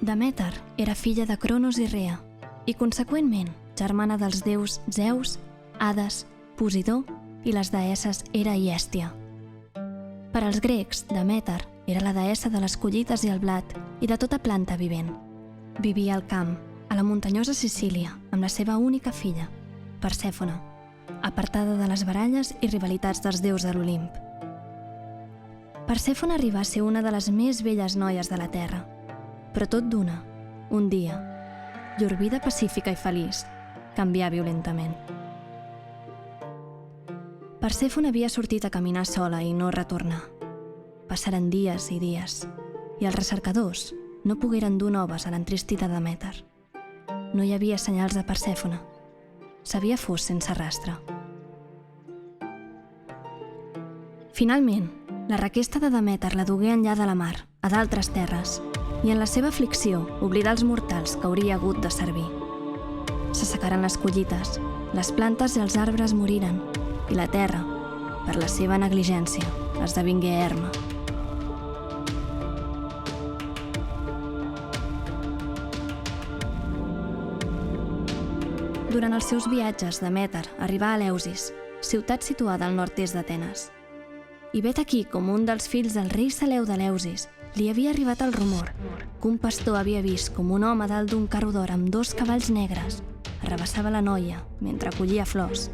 Demèter era filla de Cronos i Rea i, conseqüentment, germana dels déus Zeus, Hades, Posidó i les deesses Hera i Hèstia. Per als grecs, Demèter era la deessa de les collites i el blat i de tota planta vivent. Vivia al camp, a la muntanyosa Sicília, amb la seva única filla, Persèfone, apartada de les baralles i rivalitats dels déus de l'Olimp. Persèfone arribà a ser una de les més belles noies de la Terra, però tot d'una, un dia, llur vida pacífica i feliç canvià violentament. Persèfone havia sortit a caminar sola i no retornà. Passaren dies i dies, i els recercadors no pogueren dur noves a l'entristida Demèter. No hi havia senyals de Persèfone. S'havia fos sense rastre. Finalment, la requesta de Demèter la dugué enllà de la mar, a d'altres terres, i en la seva aflicció oblidà els mortals que hauria hagut de servir. S'assecaren les collites, les plantes i els arbres moriren, i la terra, per la seva negligència, esdevingué erma. Durant els seus viatges, Demèter arribà a Eleusis, ciutat situada al nord-est d'Atenes. I vet aquí com un dels fills del rei Seleu d'Eleusis li havia arribat el rumor que un pastor havia vist com un home dalt d'un carro d'or amb 2 cavalls negres arrabassava la noia mentre collia flors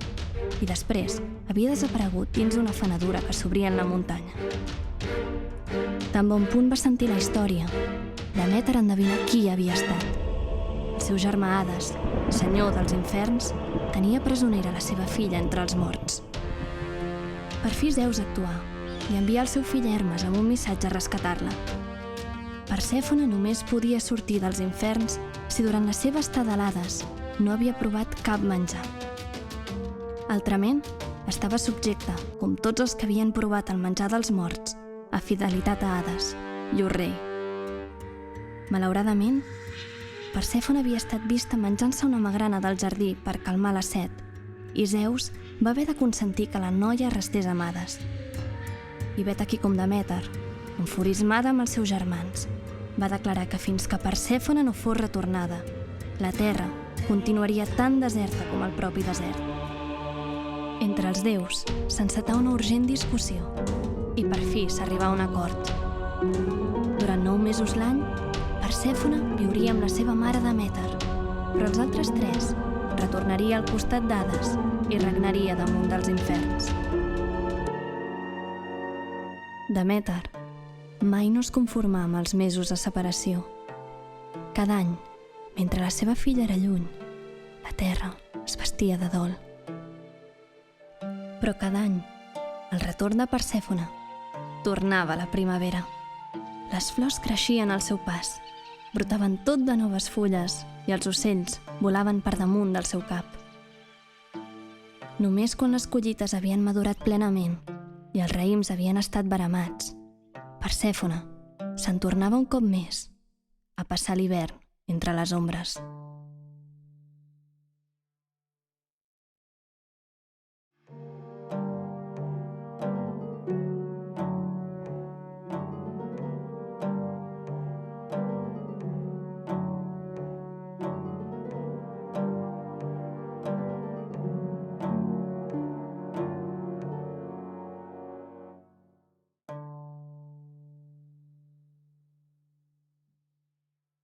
i després havia desaparegut dins d'una fenedura que s'obria en la muntanya. Tan bon punt va sentir la història, Demèter endevinà qui havia estat. El seu germà Hades, senyor dels inferns, tenia presonera la seva filla entre els morts. Per fi Zeus actuà i envià el seu fill Hermes amb un missatge a rescatar-la. Persèfone només podia sortir dels inferns si durant la seva estada a l'Hades no havia provat cap menjar. Altrament, estava subjecta, com tots els que havien provat el menjar dels morts, a fidelitat a Hades, llur rei. Malauradament, Persèfone havia estat vista menjant-se una magrana del jardí per calmar la set, i Zeus va haver de consentir que la noia restés amb Hades. I vet aquí com Demèter, enfurismada amb els seus germans, va declarar que fins que Persèfone no fos retornada, la terra continuaria tan deserta com el propi desert. Entre els déus s'encetà una urgent discussió i per fi s'arribà a un acord. Durant 9 mesos l'any, Persèfone viuria amb la seva mare Demèter, però els altres 3 retornaria al costat d'Hades i regnaria damunt dels inferns. Demèter mai no es conformà amb els mesos de separació. Cada any, mentre la seva filla era lluny, la terra es vestia de dol. Però cada any, al retorn de Persèfone, tornava la primavera. Les flors creixien al seu pas, brotaven tot de noves fulles i els ocells volaven per damunt del seu cap. Només quan les collites havien madurat plenament i els raïms havien estat veramats, Persèfone se'n tornava un cop més a passar l'hivern entre les ombres.